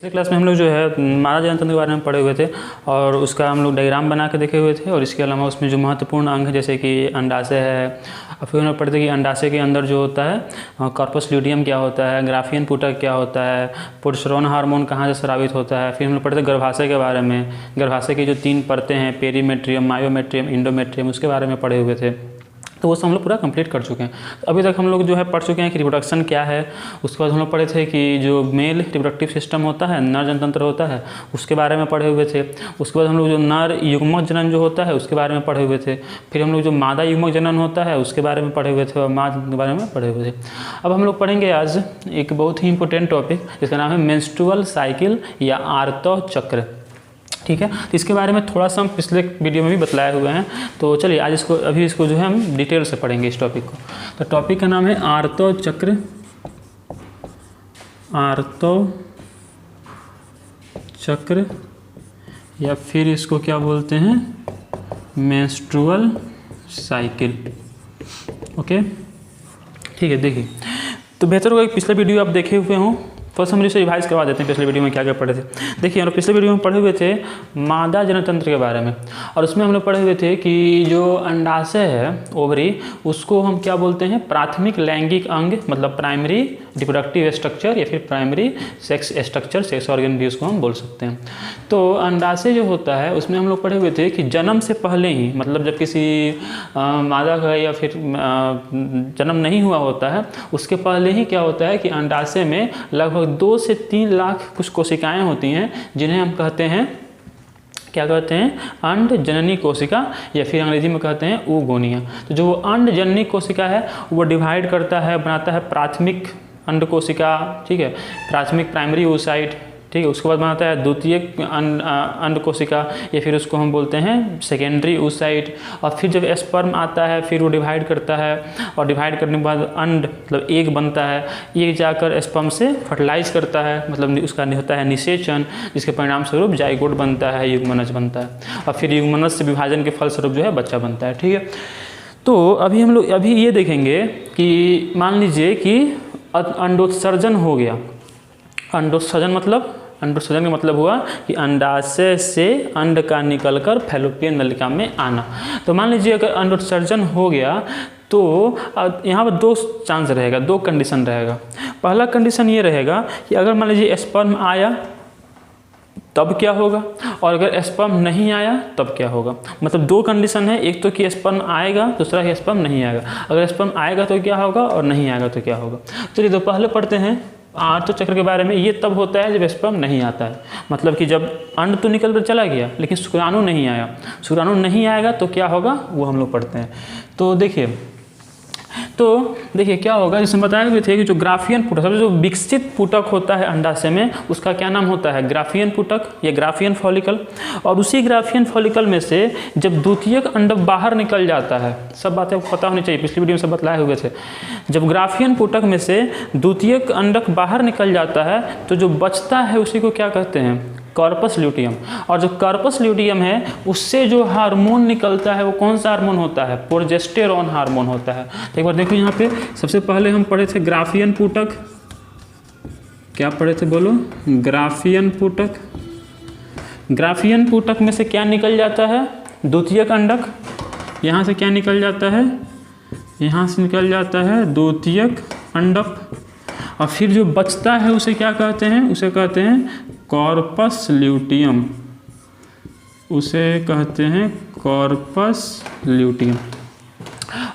पिछले क्लास में हम लोग जो है मादा जनन तंत्र के बारे में पढ़े हुए थे और उसका हम लोग डायग्राम बना के देखे हुए थे। और इसके अलावा उसमें जो महत्वपूर्ण अंग है जैसे कि अंडाशय है, और फिर हम लोग पढ़ते थे कि अंडाशय के अंदर जो होता है कॉर्पस ल्यूटियम क्या होता है, ग्राफियन पुटक क्या होता है, प्रोजेस्टेरोन हार्मोन कहाँ से स्रावित होता है। फिर हम लोग पढ़ते थे गर्भाशय के बारे में, गर्भाशय की जो 3 परतें हैं पेरीमेट्रियम, मायोमेट्रियम, इंडोमेट्रियम, उसके बारे में पढ़े हुए थे। तो वो सब हम लोग पूरा कंप्लीट कर चुके हैं। तो अभी तक हम लोग जो है पढ़ चुके हैं कि रिप्रोडक्शन क्या है। उसके बाद हम लोग पढ़े थे कि जो मेल रिप्रोडक्टिव सिस्टम होता है, नर जनतंत्र होता है, उसके बारे में पढ़े हुए थे। उसके बाद हम लोग जो नर युग्मक जनन जो होता है उसके बारे में पढ़े हुए थे। फिर हम लोग जो मादा युग्मक जनन होता है उसके बारे में पढ़े हुए थे और माँ के बारे में पढ़े हुए थे। अब हम लोग पढ़ेंगे आज एक बहुत ही इंपॉर्टेंट टॉपिक जिसका नाम है मेंस्ट्रुअल साइकिल या आर्तव चक्र। ठीक है, तो इसके बारे में थोड़ा सा हम पिछले वीडियो में भी बतलाए हुए हैं। तो चलिए आज इसको जो है हम डिटेल से पढ़ेंगे इस टॉपिक को। तो टॉपिक का नाम है आर्तव चक्र, आर्तव चक्र या फिर इसको क्या बोलते हैं, मेंस्ट्रुअल साइकिल। ओके, ठीक है। देखिए, तो बेहतर होगा कि पिछले वीडियो आप देखे हुए हों। फर्स्ट हम इसे रिवाइज करवा देते हैं पिछले वीडियो में क्या क्या पढ़े थे। देखिए, हम लोग पिछले वीडियो में पढ़े हुए थे मादा जनतंत्र के बारे में, और उसमें हम लोग पढ़े हुए थे कि जो अंडाशय है, ओवरी, उसको हम क्या बोलते हैं, प्राथमिक लैंगिक अंग, मतलब प्राइमरी रिप्रोडक्टिव स्ट्रक्चर या फिर primary sex structure, sex organ भी उसको हम बोल सकते हैं। तो अंडाशय जो होता है उसमें हम लोग पढ़े हुए थे कि जन्म से पहले ही, मतलब जब किसी मादा का या फिर जन्म नहीं हुआ होता है उसके पहले ही क्या होता है कि अंडाशय में लगभग 2 से 3 लाख कुछ कोशिकाएं होती हैं जिन्हें हम कहते हैं, क्या कहते हैं, अंड जननी कोशिका या फिर अंग्रेजी में कहते हैं oogonia। तो जो अंड जननी कोशिका है वो डिवाइड करता है, बनाता है प्राथमिक अंड कोशिका, ठीक है, प्राथमिक प्राइमरी oocyte, ठीक है। उसके बाद बनाता है द्वितीयक अंड कोशिका या फिर उसको हम बोलते हैं सेकेंडरी oocyte। और फिर जब स्पर्म आता है फिर वो डिवाइड करता है, और डिवाइड करने के बाद अंड मतलब एग बनता है, एग जाकर स्पर्म से फर्टिलाइज करता है, मतलब उसका होता है निषेचन, जिसके परिणाम स्वरूप जाइगोट बनता है, युग्मनज बनता है, और फिर युग्मनज से विभाजन के फलस्वरूप जो है बच्चा बनता है। ठीक है, तो अभी हम लोग अभी ये देखेंगे कि मान लीजिए कि अंडोत्सर्जन हो गया। अंडोत्सर्जन का मतलब हुआ कि अंडाशय से अंड का निकलकर फैलोपियन नलिका में आना। तो मान लीजिए अगर अंडोत्सर्जन हो गया तो यहाँ पर 2 चांस रहेगा, 2 कंडीशन रहेगा। पहला कंडीशन ये रहेगा कि अगर मान लीजिए स्पर्म आया तब क्या होगा, और अगर स्पर्म नहीं आया तब क्या होगा। मतलब 2 कंडीशन है, एक तो कि स्पर्म आएगा, दूसरा कि स्पर्म नहीं आएगा। अगर स्पर्म आएगा तो क्या होगा और नहीं आएगा तो क्या होगा। चलिए तो पहले पढ़ते हैं आर्तव चक्र के बारे में। ये तब होता है जब स्पर्म नहीं आता है, मतलब कि जब अंड तो निकल कर चला गया लेकिन शुक्राणु नहीं आया। शुक्राणु नहीं आएगा तो क्या होगा वो हम लोग पढ़ते हैं। तो देखिए क्या होगा, जिसमें बताए हुए थे कि जो ग्राफियन पुटक, सबसे जो विकसित पुटक होता है अंडाशय में उसका क्या नाम होता है, ग्राफियन पुटक या ग्राफियन फॉलिकल। और उसी ग्राफियन फॉलिकल में से जब द्वितीयक अंडक बाहर निकल जाता है, सब बातें पता होनी चाहिए, पिछली वीडियो में सब बतलाए हुए थे। जब ग्राफियन पुटक में से द्वितीयक अंडक बाहर निकल जाता है तो जो बचता है उसी को क्या कहते हैं, कॉर्पस ल्यूटियम। और जो कॉर्पस ल्यूटियम है उससे जो हार्मोन निकलता है वो कौन सा हार्मोन होता है, प्रोजेस्टेरोन हार्मोन होता है। तो एक बार देखो यहाँ पे, सबसे पहले हम पढ़े थे ग्राफियन पुटक। क्या पढ़े थे बोलो, ग्राफियन पुटक। ग्राफियन पुटक में से क्या निकल जाता है, द्वितीयक अंडक। यहाँ से क्या निकल जाता है, यहाँ से निकल जाता है द्वितीयक अंडक। और फिर जो बचता है उसे क्या कहते हैं, उसे कहते हैं कॉर्पस ल्यूटियम, उसे कहते हैं कॉर्पस ल्यूटियम।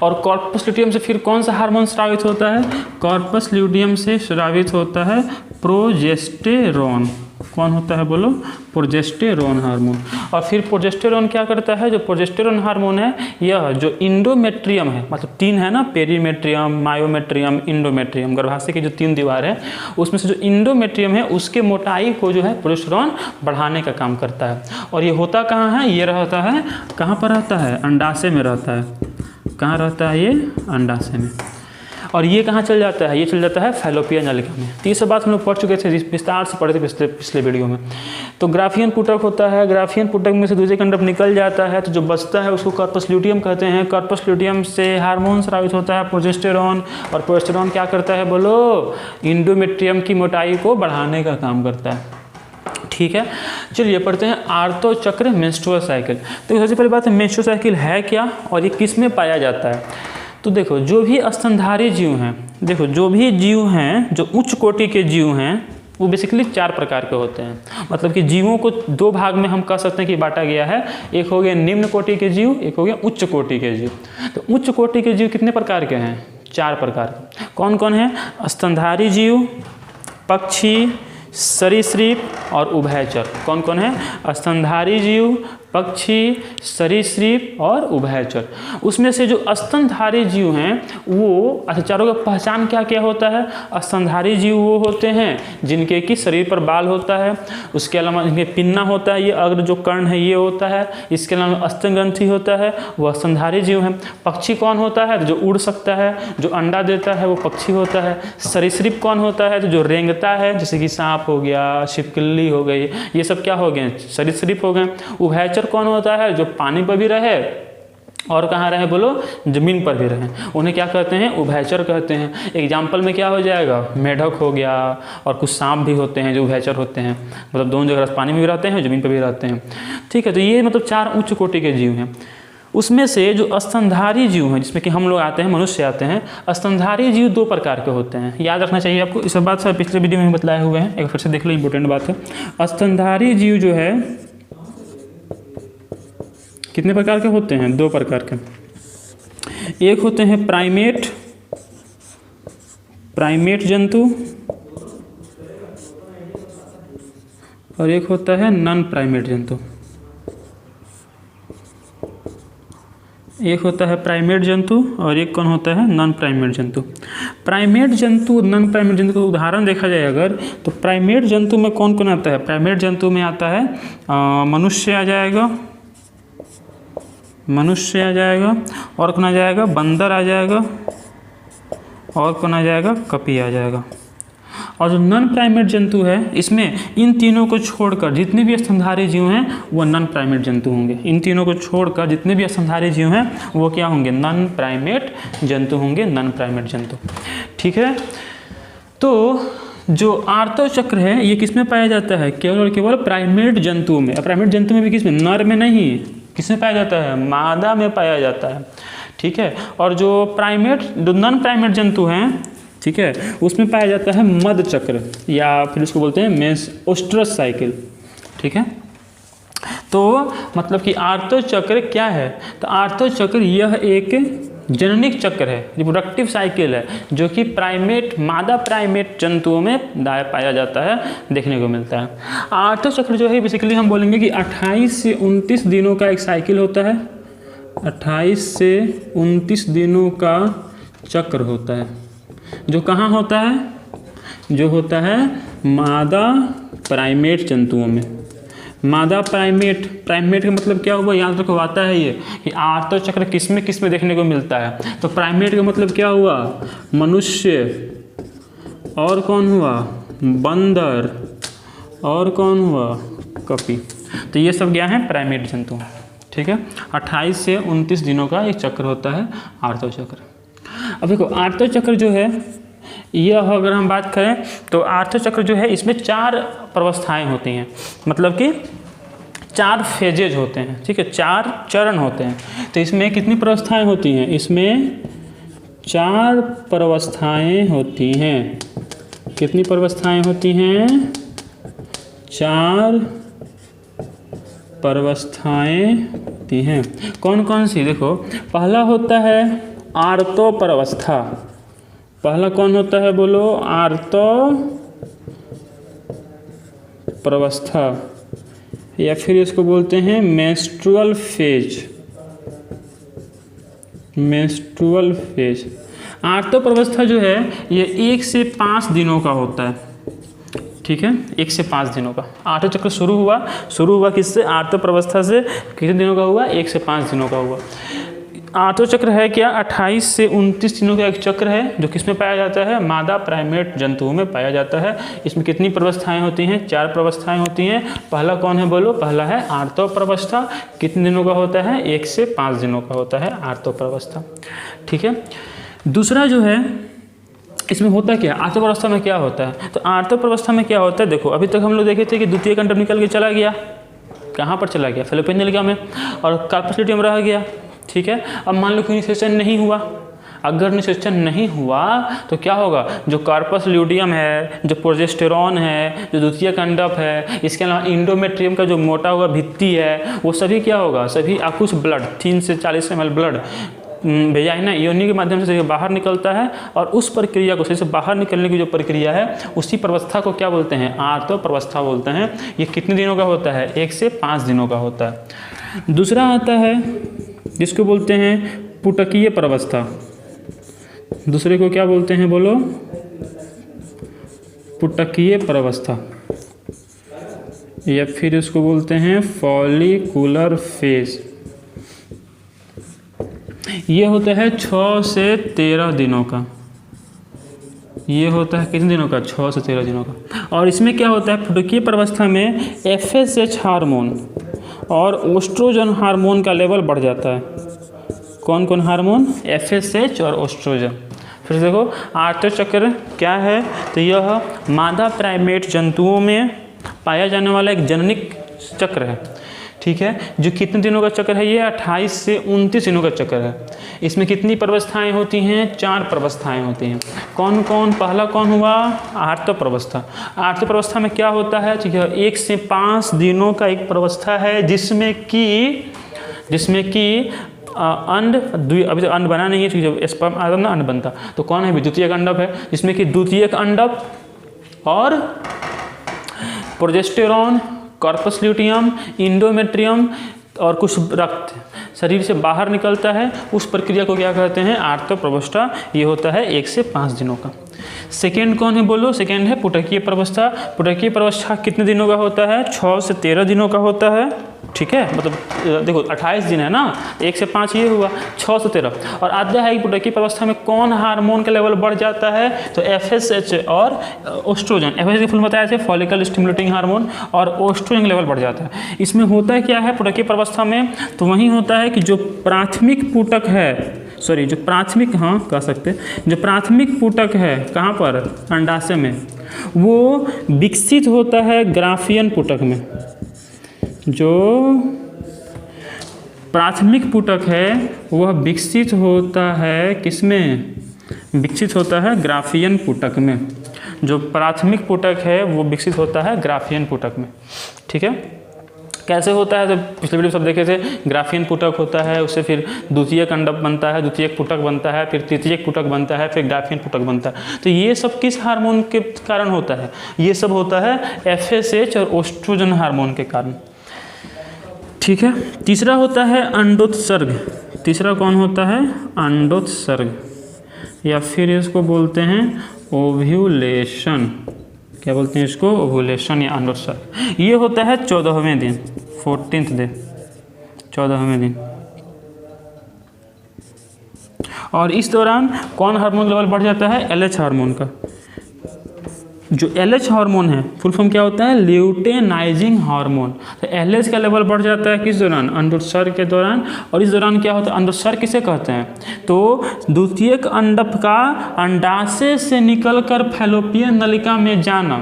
और कॉर्पस ल्यूटियम से फिर कौन सा हार्मोन स्रावित होता है, कॉर्पस ल्यूटियम से स्रावित होता है प्रोजेस्टेरोन। कौन होता है बोलो, प्रोजेस्टेरोन हार्मोन। और फिर प्रोजेस्टेरोन क्या करता है, जो प्रोजेस्टेरोन हार्मोन है यह जो इंडोमेट्रियम है, मतलब 3 है ना, पेरीमेट्रियम, मायोमेट्रियम, इंडोमेट्रियम, गर्भाशय की जो 3 दीवार है उसमें से जो इंडोमेट्रियम है उसके मोटाई को जो है प्रोजेस्टेरोन बढ़ाने का काम करता है। और ये होता कहाँ है, ये रहता है कहाँ पर रहता है, अंडाशय में रहता है। कहाँ रहता है ये, अंडाशय में। और ये कहाँ चल जाता है, ये चल जाता है फैलोपियन नलिका में। तो ये सब बात हम लोग पढ़ चुके थे, विस्तार से पढ़े थे पिछले वीडियो में। तो ग्राफियन पुटक होता है, ग्राफियन पुटक में से द्वितीयक अंडक निकल जाता है तो जो बचता है उसको कॉर्पस ल्यूटियम कहते हैं। कॉर्पस ल्यूटियम से हार्मोन स्रावित होता है प्रोजेस्टेरोन, और प्रोजेस्टेरोन क्या करता है बोलो, इंडोमेट्रियम की मोटाई को बढ़ाने का काम करता है। ठीक है, चलिए पढ़ते हैं आर्तो चक्र मेंस्ट्रुअल साइकिल। तो सबसे पहली बात है मेंस्ट्रुअल साइकिल है क्या और ये किस में पाया जाता है। तो देखो जो भी स्तनधारी जीव हैं, देखो जो भी जीव हैं जो उच्च कोटि के जीव हैं वो बेसिकली 4 प्रकार के होते हैं। मतलब कि जीवों को 2 भाग में हम कह सकते हैं कि बांटा गया है। एक हो गया निम्न कोटि के जीव, एक हो गया उच्च कोटि के जीव। तो उच्च कोटि के जीव कितने प्रकार के हैं? 4 प्रकार के। कौन कौन है? स्तनधारी जीव, पक्षी, सरीसृप और उभयचर। कौन कौन है? स्तनधारी जीव, पक्षी, सरीसृप और उभयचर। उसमें से जो स्तनधारी जीव हैं वो, अच्छा चारों का पहचान क्या क्या होता है? स्तनधारी जीव वो होते हैं जिनके कि शरीर पर बाल होता है, उसके अलावा इनके पिन्ना होता है, ये अग्र जो कर्ण है ये होता है, इसके अलावा स्तन ग्रंथि होता है, वो स्तनधारी जीव हैं। पक्षी कौन होता है? जो उड़ सकता है, जो अंडा देता है वो पक्षी होता है। सरीसृप कौन होता है? तो जो रेंगता है, जैसे कि सांप हो गया, छिपकली हो गई, ये सब क्या हो गए? सरीसृप हो गए। उभयचर कौन होता है? जो पानी पर भी रहे और कहाँ रहे बोलो? जमीन पर भी रहे, उन्हें क्या कहते हैं? उभयचर कहते हैं। एग्जाम्पल में क्या हो जाएगा? मेढक हो गया, और कुछ सांप भी होते हैं जो उभयचर होते हैं, मतलब दोनों जगह पानी में भी रहते हैं जमीन पर भी रहते हैं। ठीक है, तो ये मतलब 4 उच्च कोटि के जीव हैं। उसमें से जो स्तनधारी जीव हैं, जिसमें कि हम लोग आते हैं, मनुष्य आते हैं, स्तनधारी जीव 2 प्रकार के होते हैं। याद रखना चाहिए आपको, इस बात से पिछले वीडियो में बताए हुए हैं, एक फिर से देख लो, इंपॉर्टेंट बात है। स्तनधारी जीव जो है कितने प्रकार के होते हैं? 2 प्रकार के। एक होते हैं प्राइमेट जंतु, और एक होता है नॉन प्राइमेट जंतु। एक होता है प्राइमेट जंतु और एक कौन होता है? नॉन प्राइमेट जंतु। प्राइमेट जंतु, नॉन प्राइमेट जंतु का उदाहरण देखा जाए अगर, तो प्राइमेट जंतु में कौन कौन आता है? प्राइमेट जंतु में आता है मनुष्य आ जाएगा, और कौन आ जाएगा? बंदर आ जाएगा, और कौन आ जाएगा? कपी आ जाएगा। और जो नॉन प्राइमेट जंतु है, इसमें इन तीनों को छोड़कर जितने भी स्तनधारी जीव हैं वो नॉन प्राइमेट जंतु होंगे। इन तीनों को छोड़कर जितने भी स्तनधारी जीव हैं वो क्या होंगे? नॉन प्राइमेट जंतु होंगे, नॉन प्राइमेट जंतु। ठीक है, तो जो आर्तो चक्र है ये किस में पाया जाता है? केवल और केवल प्राइमेट जंतुओं में। प्राइमेट जंतु में भी किस में? नर में नहीं, किस में पाया जाता है? मादा में पाया जाता है। ठीक है, और जो नॉन प्राइमेट जंतु हैं, ठीक है, उसमें पाया जाता है मध चक्र, या फिर उसको बोलते हैं मेंस्ट्रुअस साइकिल। ठीक है, तो मतलब कि आर्तो चक्र क्या है? तो आर्तो चक्र यह एक जननिक चक्र है, रिप्रोडक्टिव साइकिल है, जो कि मादा प्राइमेट जंतुओं में पाया जाता है, देखने को मिलता है। आर्तो चक्र जो है बेसिकली हम बोलेंगे कि 28 से 29 दिनों का एक साइकिल होता है। 28 से 29 दिनों का चक्र होता है, जो कहाँ होता है? जो होता है मादा प्राइमेट जंतुओं में। मादा प्राइमेट का मतलब क्या हुआ? याद रखो, आता है ये कि आर्तो चक्र किस में देखने को मिलता है। तो प्राइमेट का मतलब क्या हुआ? मनुष्य, और कौन हुआ? बंदर, और कौन हुआ? कपी। तो ये सब क्या है? प्राइमेट जंतु। ठीक है, 28 से 29 दिनों का एक चक्र होता है आर्तो चक्र। अब देखो आर्तो चक्र जो है यह, अगर हम बात करें तो आर्तो चक्र जो है इसमें 4 प्रवस्थाएं होती हैं, मतलब कि 4 फेजेज होते हैं। ठीक है, 4 चरण होते हैं। तो इसमें कितनी प्रवस्थाएं होती हैं? इसमें 4 प्रवस्थाएं होती हैं। कितनी प्रवस्थाएं होती हैं? 4 प्रवस्थाएं होती हैं। कौन कौन सी? देखो, पहला होता है आर्तो प्रवस्था। पहला कौन होता है बोलो? आर्तो प्रवस्था, या फिर इसको बोलते हैं मेंस्ट्रुअल फेज। आर्तो प्रवस्था जो है ये 1 से 5 दिनों का होता है। ठीक है, 1 से 5 दिनों का आर्तो चक्र शुरू हुआ किससे? आर्तो प्रवस्था से। कितने दिनों का हुआ? 1 से 5 दिनों का हुआ। आर्तो चक्र है क्या? 28 से 29 दिनों का एक चक्र है, जो किसमें पाया जाता है? मादा प्राइमेट जंतुओं में पाया जाता है। इसमें कितनी प्रवस्थाएं होती हैं? 4 प्रवस्थाएं होती हैं। पहला कौन है बोलो? पहला है आर्तो प्रवस्था। कितने दिनों का होता है? 1 से 5 दिनों का होता है आर्तो प्रवस्था। ठीक है, दूसरा जो है इसमें होता क्या है, आर्तव अवस्था में क्या होता है, तो आर्तव अवस्था में क्या होता है, देखो अभी तक हम लोग देखे थे कि द्वितीयक अंडक निकल के चला गया, कहाँ पर चला गया, फैलोपियन नलिका में, और कार्पस ल्यूटियम रह गया, ठीक है। अब मान लो कि निषेचन नहीं हुआ, अगर निषेचन नहीं हुआ तो क्या होगा, जो कार्पस ल्यूटियम है, जो प्रोजेस्टेरॉन है, जो द्वितीयक अंडक है, इसके अलावा इंडोमेट्रियम का जो मोटा हुआ भित्ति है, वो सभी क्या होगा, सभी कुछ ब्लड 3 से 40 ml ब्लड वेजाइना योनि के माध्यम से बाहर निकलता है, और उस प्रक्रिया को, से बाहर निकलने की जो प्रक्रिया है, उसी प्रवस्था को क्या बोलते हैं, आर्तव प्रवस्था बोलते हैं। ये कितने दिनों का होता है, 1 से 5 दिनों का होता है। दूसरा आता है जिसको बोलते हैं पुटकीय प्रवस्था, दूसरे को क्या बोलते हैं बोलो, पुटकीय प्रवस्था, या फिर इसको बोलते हैं फॉलिकुलर फेज। ये होता है 6 से 13 दिनों का, ये होता है कितने दिनों का, 6 से 13 दिनों का। और इसमें क्या होता है, पुटकीय प्रवस्था में FSH हार्मोन और ओस्ट्रोजन हार्मोन का लेवल बढ़ जाता है। कौन कौन हार्मोन, FSH और ओस्ट्रोजन। फिर देखो आर्तव चक्र क्या है, तो यह मादा प्राइमेट जंतुओं में पाया जाने वाला एक जननिक चक्र है, ठीक है। जो कितने दिनों का चक्र है, ये 28 से 29 दिनों का चक्र है। इसमें कितनी प्रवस्थाएं होती हैं, 4 प्रवस्थाएं होती हैं। कौन कौन, पहला कौन हुआ, आर्तव प्रवस्था। आर्तव प्रवस्था में क्या होता है, ठीक है, 1 से 5 दिनों का एक प्रवस्था है, जिसमें कि अंड, अभी तो अंड बना नहीं है, ठीक है, स्पर्म आदम ना अंड बनता, तो कौन है, द्वितीयक अंडक है, जिसमें कि द्वितीयक अंडक और प्रोजेस्टेरॉन, कार्पस ल्यूटियम, इंडोमेट्रियम और कुछ रक्त शरीर से बाहर निकलता है। उस प्रक्रिया को क्या कहते हैं, आर्तव प्रवस्था। ये होता है 1 से 5 दिनों का। सेकेंड कौन है बोलो, सेकेंड है पुटकीय प्रवस्था। पुटकीय प्रवस्था कितने दिनों का होता है, 6 से 13 दिनों का होता है, ठीक है। मतलब देखो 28 दिन है ना, 1 से 5 ये हुआ, 6 से 13। और आता है पुटकीय प्रवस्था में कौन हार्मोन का लेवल बढ़ जाता है, तो FSH और ओस्ट्रोजन। FSH की फुल बताया थे, फॉलिकल स्टिमुलेटिंग हार्मोन, और ओस्ट्रोजन लेवल बढ़ जाता है। इसमें होता है क्या है पुटकीय प्रवस्था में, तो वहीं होता है कि जो प्राथमिक पुटक है, सॉरी जो प्राथमिक, हाँ कह सकते, जो प्राथमिक पुटक है कहाँ पर, अंडाशय में, वो विकसित होता है ग्राफियन पुटक में। जो प्राथमिक पुटक है वह विकसित होता है किसमें, विकसित होता है ग्राफियन पुटक में। जो प्राथमिक पुटक है वो विकसित होता है ग्राफियन पुटक में, ठीक है। कैसे होता है, तो पिछले वीडियो सब देखे थे, ग्राफियन पुटक होता है, उससे फिर द्वितीयक अंडक बनता है, द्वितीयक पुटक बनता है, फिर तृतीयक पुटक बनता है, फिर ग्राफियन पुटक बनता है। तो ये सब किस हार्मोन के कारण होता है, ये सब होता है FSH और ओस्ट्रोजन हार्मोन के कारण, ठीक है। तीसरा होता है अंडोत्सर्ग। तीसरा कौन होता है, अंडोत्सर्ग, या फिर इसको बोलते हैं ओव्यूलेशन। क्या बोलते हैं इसको, ओव्यूलेशन या अंडोत्सर्ग। ये होता है 14वें दिन, 14th डे, 14वें दिन। और इस दौरान कौन हार्मोन लेवल बढ़ जाता है, LH हार्मोन का। जो LH हार्मोन है फुल फॉर्म क्या होता है, ल्यूटेनाइजिंग हार्मोन। तो LH का लेवल बढ़ जाता है किस दौरान, अंडोत्सर्ग के दौरान। और इस दौरान क्या होता है, अंडोत्सर्ग किसे कहते हैं, तो द्वितीयक अंडक का अंडाशय से निकलकर फैलोपियन नलिका में जाना।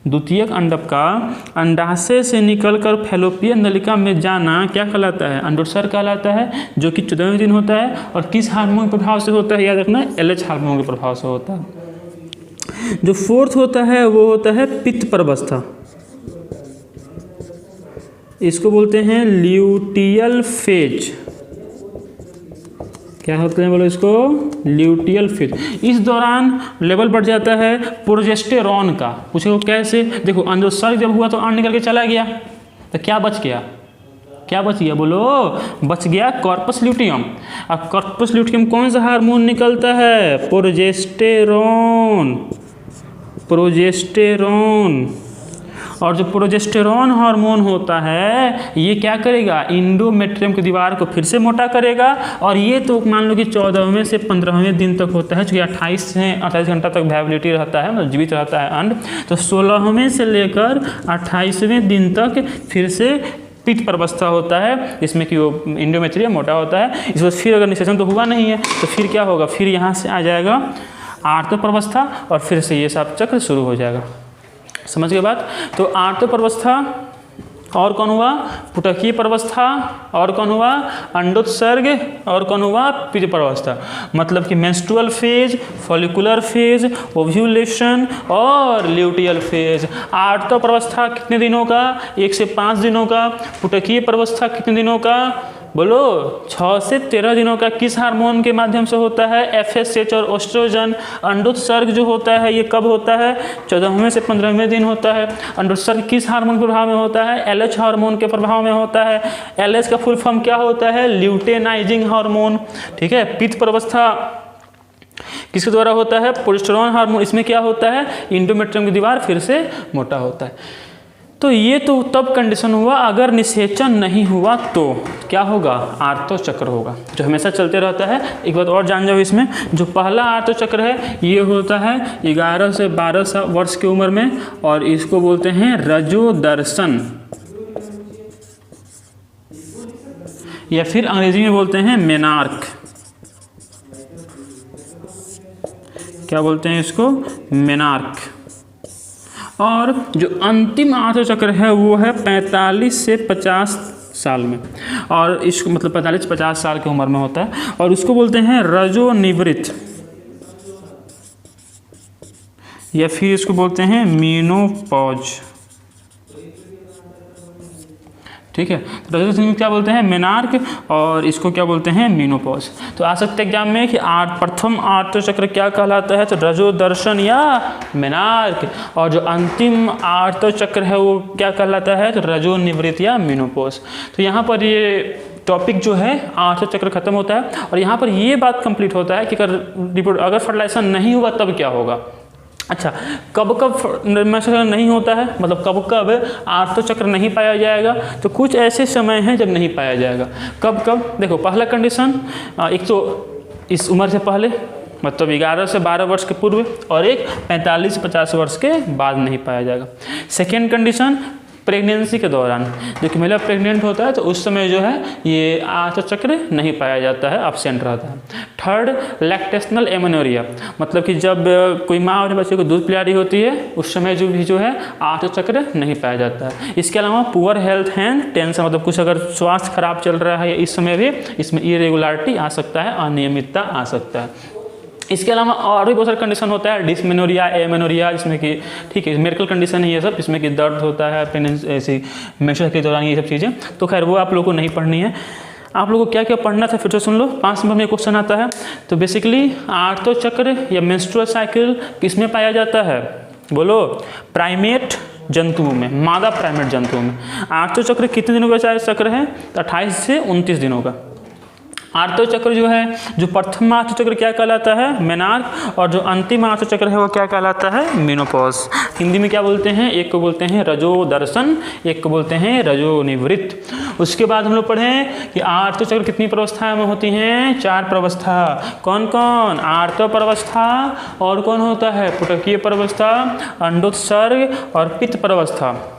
द्वितीयक अंडक का अंडाशय से निकलकर फैलोपियन नलिका में जाना क्या कहलाता है, अंडोत्सर्ग कहलाता है, जो कि 14वें दिन होता है। और किस हार्मोन के प्रभाव से होता है, याद रखना, LH हार्मोन के प्रभाव से होता है। जो फोर्थ होता है वो होता है पित्त प्रवस्था। इसको बोलते हैं ल्यूटियल फेज। क्या होते हैं बोलो इसको, ल्यूटियल फेज। इस दौरान लेवल बढ़ जाता है प्रोजेस्टेरॉन का। पूछो कैसे, देखो अंडोत्सर्ग जब हुआ तो अंड निकल के चला गया, तो क्या बच गया, क्या बच गया बोलो, बच गया कॉर्पस ल्यूटियम। अब कॉर्पस ल्यूटियम कौन सा हार्मोन निकलता है, प्रोजेस्टेरॉन, प्रोजेस्टेरॉन। और जो प्रोजेस्टेरॉन हार्मोन होता है ये क्या करेगा, इंडोमेट्रियम की दीवार को फिर से मोटा करेगा। और ये तो मान लो कि 14वें से 15वें दिन तक होता है, क्योंकि 28 से 28 घंटा तक वायबिलिटी रहता है, मतलब जीवित रहता है अंड। तो 16वें से लेकर 28वें दिन तक फिर से पित्त प्रवस्था होता है, जिसमें कि वो इंडोमेट्रियम मोटा होता है। इस वक्त फिर अगर निषेचन तो हुआ नहीं है तो फिर क्या होगा, फिर यहाँ से आ जाएगा आर्तप्रवस्था और फिर से ये सब चक्र शुरू हो जाएगा। समझ गए बात? तो आर्तप्रवस्था और कौन हुआ? पुटकीय प्रवस्था और कौन हुआ? अंडोत्सर्ग और कौन हुआ? पीत प्रवस्था। मतलब कि menstrual phase, follicular phase, ovulation और ल्यूटियल फेज। आर्तप्रवस्था कितने दिनों का? 1 से 5 दिनों का। पुटकीय प्रवस्था कितने दिनों का? बोलो 6 से 13 दिनों का। किस हार्मोन के माध्यम से होता है? FSH और एस्ट्रोजन। अंडोत्सर्ग जो होता है ये कब होता है? 14वें से 15वें दिन होता है। अंडोत्सर्ग किस हार्मोन के प्रभाव में होता है? LH हार्मोन के प्रभाव में होता है। LH का फुल फॉर्म क्या होता है? Luteinising hormone. ठीक है। पित्त प्रवस्था किसके द्वारा होता है? Progesterone hormone. इसमें क्या होता है? एंडोमेट्रियम की दीवार फिर से मोटा होता है। तो ये तो तब कंडीशन हुआ अगर निषेचन नहीं हुआ तो क्या होगा? आर्तो चक्र होगा, जो हमेशा चलते रहता है। एक बात और जान जाओ इसमें, जो पहला आर्तो चक्र है ये होता है 11 से 12 वर्ष की उम्र में, और इसको बोलते हैं रजोदर्शन, या फिर अंग्रेजी में बोलते हैं मेनार्क। क्या बोलते हैं इसको? मेनार्क। और जो अंतिम आर्तो चक्र है वो है 45 से 50 साल में, और इसको मतलब 45 से 50 साल की उम्र में होता है, और उसको बोलते हैं रजोनिवृत्त, या फिर इसको बोलते हैं मीनोपॉज। ठीक है। तो रजोनिवृत्त क्या बोलते हैं? मेनार्क, और इसको क्या बोलते हैं? मीनोपॉज। तो आ सकते एग्जाम में कि प्रथम आर्तो चक्र क्या कहलाता है? तो रजोदर्शन या मेनार्क। और जो अंतिम आर्तो चक्र है वो क्या कहलाता है? तो रजोनिवृत्त या मीनोपॉज। तो यहाँ पर ये टॉपिक जो है आर्तो चक्र खत्म होता है, और यहाँ पर ये बात कंप्लीट होता है कि अगर फर्टिलाइजेशन नहीं हुआ तब क्या होगा। अच्छा, कब कब मेंस्ट्रुएशन नहीं होता है, मतलब कब कब आर्तो चक्र नहीं पाया जाएगा? तो कुछ ऐसे समय हैं जब नहीं पाया जाएगा। कब कब? देखो, पहला कंडीशन, एक तो इस उम्र से पहले, मतलब 11 से 12 वर्ष के पूर्व, और एक 45 से 50 वर्ष के बाद नहीं पाया जाएगा। सेकेंड कंडीशन, प्रेगनेंसी के दौरान, जो कि महिला प्रेग्नेंट होता है तो उस समय जो है ये आर्तो चक्र नहीं पाया जाता है, एब्सेंट रहता है। थर्ड, लैक्टेशनल एमेनोरिया, मतलब कि जब कोई माँ अपने बच्चे को दूध पिला रही होती है उस समय जो है आर्तो चक्र नहीं पाया जाता है। इसके अलावा पुअर हेल्थ एंड टेंशन, मतलब कुछ अगर स्वास्थ्य खराब चल रहा है इस समय भी इसमें इरेगुलरिटी आ सकता है, अनियमितता आ सकता है। इसके अलावा और भी बहुत सारे कंडीशन होता है, डिसमेनोरिया, एमेनोरिया, जिसमें कि ठीक है मेडिकल कंडीशन है ये सब, इसमें कि दर्द होता है प्रेगनेंसी ऐसी मेंस्ट्रुएशन के दौरान, ये सब चीज़ें। तो खैर वो आप लोगों को नहीं पढ़नी है। आप लोगों को क्या क्या पढ़ना था फिर से सुन लो। 5 नंबर में क्वेश्चन आता है। तो बेसिकली आर्तो चक्र या मेंस्ट्रुअल साइकिल किसमें पाया जाता है? बोलो, प्राइमेट जंतुओं में, मादा प्राइमेट जंतुओं में। आर्तो चक्र कितने दिनों का चक्र है? 28 से 29 दिनों का। आर्तो चक्र जो है, जो प्रथम आर्तो चक्र क्या कहलाता है? मेनार्क, और जो अंतिम आर्तो चक्र है वो क्या कहलाता है? मीनोपॉज। हिंदी में क्या बोलते हैं? एक को बोलते हैं रजोदर्शन, एक को बोलते हैं रजोनिवृत्त। उसके बाद हम लोग पढ़ें कि आर्तो चक्र कितनी प्रवस्था में होती हैं? 4 प्रवस्था। कौन कौन? आर्तो प्रवस्था, और कौन होता है? पुटकीय प्रवस्था, अंडोत्सर्ग और पित्त प्रवस्था।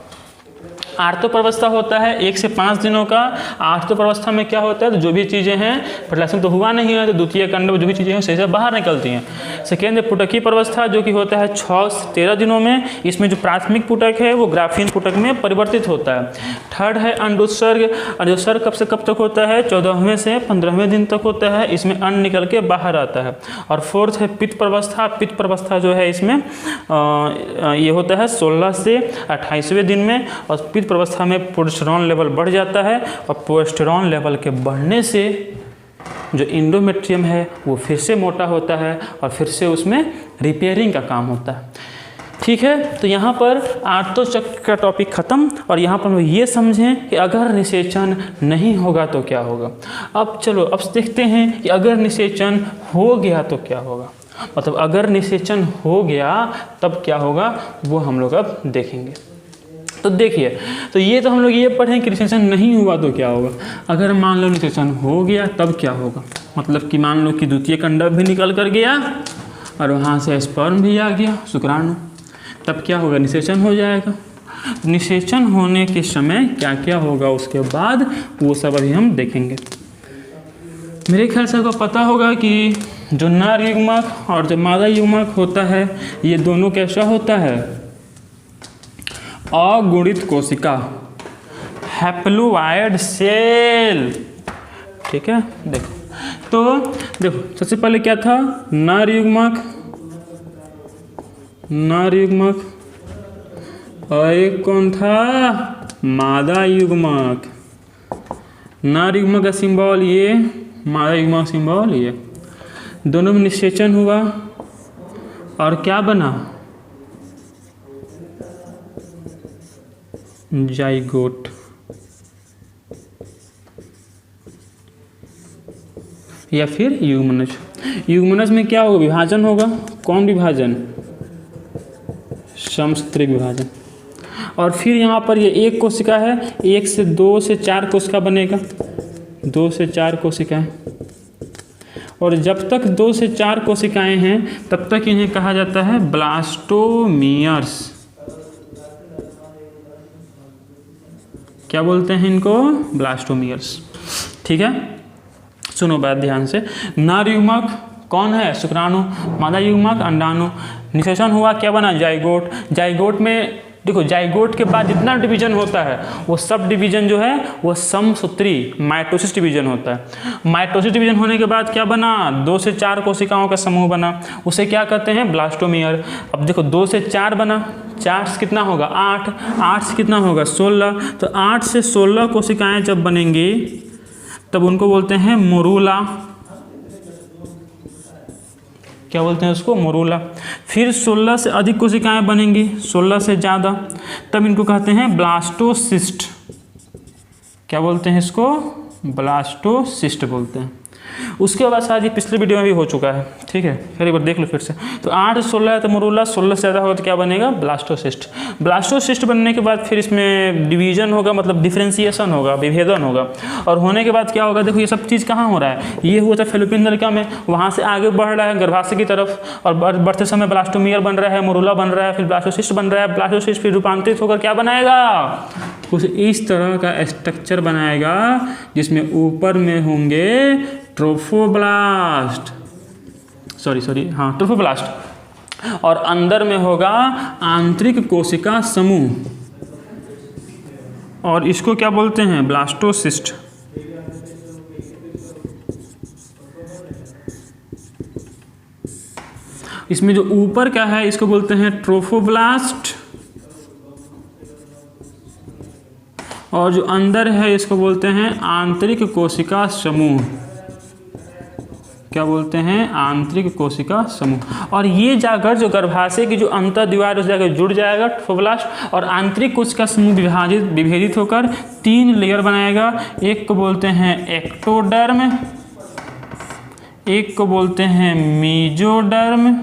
आर्तो प्रवस्था होता है 1 से 5 दिनों का। आर्तो प्रवस्था में क्या होता है? तो जो भी चीज़ें हैं, फर्टिलाइजेशन तो हुआ नहीं है तो द्वितीय कंड में जो भी चीज़ें हैं सही से बाहर निकलती हैं। सेकेंड, पुटकीय प्रवस्था, जो कि होता है 6 से 13 दिनों में। इसमें जो प्राथमिक पुटक है वो ग्राफीन पुटक में परिवर्तित होता है। थर्ड है अंडोत्सर्ग। अंडोत्सर्ग कब से कब तक होता है? 14वें से 15वें दिन तक होता है। इसमें अन्न निकल के बाहर आता है। और फोर्थ है पित्त प्रवस्था। पित्त प्रवस्था जो है इसमें ये होता है 16 से 28वें दिन में। और पित्त प्रवस्था में प्रोजेस्टेरोन लेवल बढ़ जाता है, और प्रोजेस्टेरोन लेवल के बढ़ने से जो एंडोमेट्रियम है वो फिर से मोटा होता है, और फिर से उसमें रिपेयरिंग का काम होता है। ठीक है। तो यहाँ पर आर्तो चक्र का टॉपिक ख़त्म, और यहाँ पर हम ये समझें कि अगर निषेचन नहीं होगा तो क्या होगा। अब चलो अब देखते हैं कि अगर निषेचन हो गया तो क्या होगा, मतलब अगर निषेचन हो गया तब क्या होगा वो हम लोग अब देखेंगे। तो देखिए, तो ये तो हम लोग ये पढ़ें कि निषेचन नहीं हुआ तो क्या होगा। अगर मान लो निषेचन हो गया तब क्या होगा, मतलब कि मान लो कि द्वितीय कंडक भी निकल कर गया और वहाँ से स्पर्म भी आ गया, शुक्राणु, तब क्या होगा? निषेचन हो जाएगा। निषेचन होने के समय क्या क्या होगा उसके बाद वो सब अभी हम देखेंगे। मेरे ख्याल से आपको पता होगा कि जो नर युग्मक और जो मादा युग्मक होता है ये दोनों कैसा होता है, अगुणित कोशिका, हैप्लोइड सेल। ठीक है, देखो सबसे पहले क्या था, नर युग्मक और एक कौन था, मादा युग्मक। नर युग्मक का सिंबल ये, मादा युग्मक सिंबल ये, दोनों में निषेचन हुआ और क्या बना, जाइगोट। या फिर युग्मनज। युग्मनज में क्या होगा, विभाजन होगा। कौन विभाजन, समसूत्री विभाजन। और फिर यहाँ पर ये एक कोशिका है, 1 से 2 से 4 कोशिका बनेगा, 2 से 4 कोशिकाएं। और जब तक 2 से 4 कोशिकाएं हैं तब तक इन्हें कहा जाता है ब्लास्टोमियर्स। क्या बोलते हैं इनको, ब्लास्टोमियर्स। ठीक है, सुनो बात ध्यान से। नर युग्मक कौन है, शुक्राणु। मादा युग्मक अंडाणु। निषेचन हुआ, क्या बना, जाइगोट। जाइगोट में देखो, जाइगोट के बाद जितना डिवीजन होता है वो सब डिवीजन जो है वो समसूत्री माइटोसिस डिवीजन होता है। माइटोसिस डिवीजन होने के बाद क्या बना, 2 से 4 कोशिकाओं का समूह बना, उसे क्या कहते हैं, ब्लास्टोमियर। अब देखो 2 से 4 बना, 4 से कितना होगा, 8, 8 से कितना होगा, 16। तो 8 से 16 कोशिकाएं जब बनेंगी तब उनको बोलते हैं मोरूला। क्या बोलते हैं उसको, मोरूला। फिर 16 से अधिक कोशिकाएं बनेंगी, 16 से ज़्यादा, तब इनको कहते हैं ब्लास्टोसिस्ट। क्या बोलते हैं इसको, ब्लास्टोसिस्ट बोलते हैं। उसके बाद शायद ये पिछले वीडियो में भी हो चुका है। ठीक है, फिर एक बार देख लो फिर से। तो 8 से 16 है तो मोरूला, 16 से ज़्यादा होगा तो क्या बनेगा, ब्लास्टोसिस्ट। ब्लास्टोसिस्ट बनने के बाद फिर इसमें डिवीजन होगा, मतलब डिफ्रेंसिएशन होगा, विभेदन होगा। और होने के बाद क्या होगा, देखो ये सब चीज़ कहाँ हो रहा है, ये हुआ था फैलोपियन नलिका में, वहाँ से आगे बढ़ रहा है गर्भाशय की तरफ, और बढ़ते समय ब्लास्टोमियर बन रहा है, मोरूला बन रहा है, फिर ब्लास्टोसिस्ट बन रहा है। ब्लास्टोसिस्ट फिर रूपांतरित होकर क्या बनाएगा, कुछ इस तरह का स्ट्रक्चर बनाएगा जिसमें ऊपर में होंगे ट्रोफोब्लास्ट, ट्रोफोब्लास्ट, और अंदर में होगा आंतरिक कोशिका समूह, और इसको क्या बोलते हैं, ब्लास्टोसिस्ट। इसमें जो ऊपर का है इसको बोलते हैं ट्रोफोब्लास्ट, और जो अंदर है इसको बोलते हैं आंतरिक कोशिका समूह। क्या बोलते हैं, आंतरिक कोशिका समूह। और ये जाकर जो गर्भाशय की जो अंतर दीवार उस जाकर जुड़ जाएगा ट्रोफोब्लास्ट, और आंतरिक कोशिका समूह विभेदित होकर 3 लेयर बनाएगा। एक को बोलते हैं एक्टोडर्म, एक को बोलते हैं मीजोडर्म,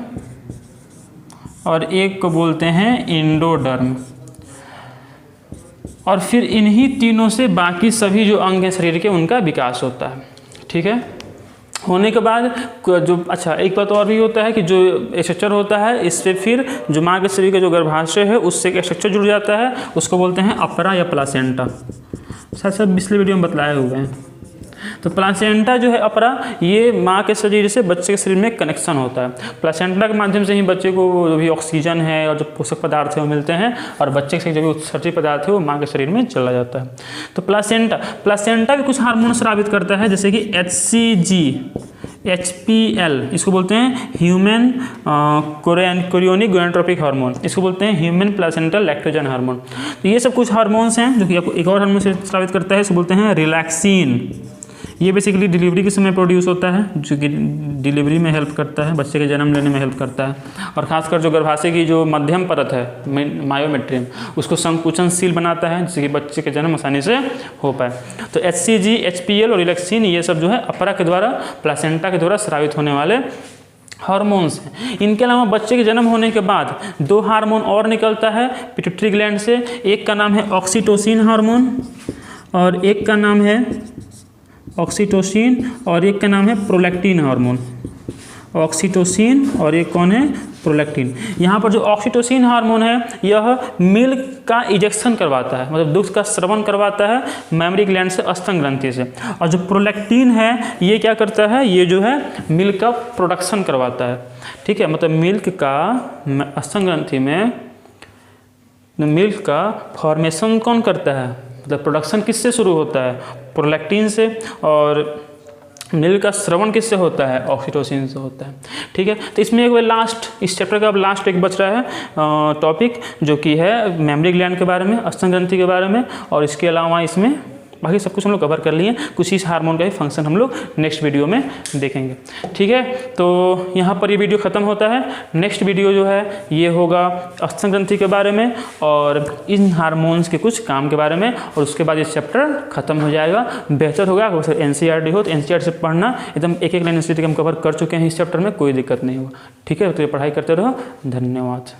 और एक को बोलते हैं इंडोडर्म। और फिर इन्हीं तीनों से बाकी सभी जो अंग हैं शरीर के उनका विकास होता है। ठीक है, होने के बाद जो एक बात और भी होता है कि जो स्ट्रक्चर होता है इससे फिर जो माँ के शरीर का जो गर्भाशय है उससे एक स्ट्रक्चर जुड़ जाता है, उसको बोलते हैं अपरा या प्लासेंटा। साथ पिछले वीडियो में बताए हुए हैं। तो प्लासेंटा जो है अपरा, ये माँ के शरीर से बच्चे के शरीर में कनेक्शन होता है। प्लासेंटा के माध्यम से ही बच्चे को जो भी ऑक्सीजन है और जो पोषक पदार्थ है वो मिलते हैं, और बच्चे के जो भी उत्सर्जित पदार्थ है वो माँ के शरीर में चला जाता है। तो प्लासेंटा भी कुछ हार्मोन स्रावित करता है, जैसे कि HCG, HPL, इसको बोलते हैं ह्यूमन कोरियोनिक गोनाडोट्रोपिक हार्मोन, इसको बोलते हैं ह्यूमन प्लासेंटल लैक्टोजन हार्मोन। तो ये सब कुछ हार्मोन्स हैं जो कि आपको एक और हार्मोन से स्रावित करता है, इसको बोलते हैं रिलैक्सिन। ये बेसिकली डिलीवरी के समय प्रोड्यूस होता है, जो कि डिलीवरी में हेल्प करता है, बच्चे के जन्म लेने में हेल्प करता है। और ख़ासकर जो गर्भाशय की जो मध्यम परत है मायोमेट्रियम, उसको संकुचनशील बनाता है जिससे कि बच्चे के जन्म आसानी से हो पाए। तो HCG, HPL और रिलैक्सिन ये सब जो है अपरा के द्वारा, प्लासेंटा के द्वारा स्रावित होने वाले हार्मोन्स हैं। इनके अलावा बच्चे के जन्म होने के बाद 2 हार्मोन और निकलता है पिट्यूटरी ग्लैंड से। एक का नाम है ऑक्सीटोसिन हार्मोन, और एक का नाम है ऑक्सीटोसिन, और एक का नाम है प्रोलैक्टिन हार्मोन। ऑक्सीटोसिन और एक कौन है, प्रोलैक्टिन। यहाँ पर जो ऑक्सीटोसिन हार्मोन है यह मिल्क का इजेक्शन करवाता है, मतलब दूध का स्रवण करवाता है मेमरी ग्लैंड से, स्तन ग्रंथि से। और जो प्रोलैक्टिन है ये क्या करता है, ये जो है मिल्क का प्रोडक्शन करवाता है, ठीक है। मतलब मिल्क का स्तन ग्रंथि में मिल्क का फॉर्मेशन कौन करता है, मतलब प्रोडक्शन किससे शुरू होता है, प्रोलैक्टिन से, और मिल्क का स्रवण किससे होता है, ऑक्सीटोसिन से होता है, ठीक है। तो इसमें एक लास्ट, इस चैप्टर का अब लास्ट एक बच रहा है टॉपिक, जो कि है मेमरी ग्लैंड के बारे में, स्तन ग्रंथि के बारे में, और इसके अलावा इसमें बाकी सब कुछ हम लोग कवर कर लिए। कुछ इस हार्मोन का ही फंक्शन हम लोग नेक्स्ट वीडियो में देखेंगे, ठीक है। तो यहाँ पर ये वीडियो ख़त्म होता है। नेक्स्ट वीडियो जो है ये होगा स्तन ग्रंथि के बारे में और इन हार्मोन्स के कुछ काम के बारे में, और उसके बाद ये चैप्टर ख़त्म हो जाएगा। बेहतर होगा अगर NCERT हो तो NCERT से पढ़ना, एकदम एक एक लाइन NCERT हम कवर कर चुके हैं इस चैप्टर में, कोई दिक्कत नहीं होगा, ठीक है। तो ये पढ़ाई करते रहो, धन्यवाद।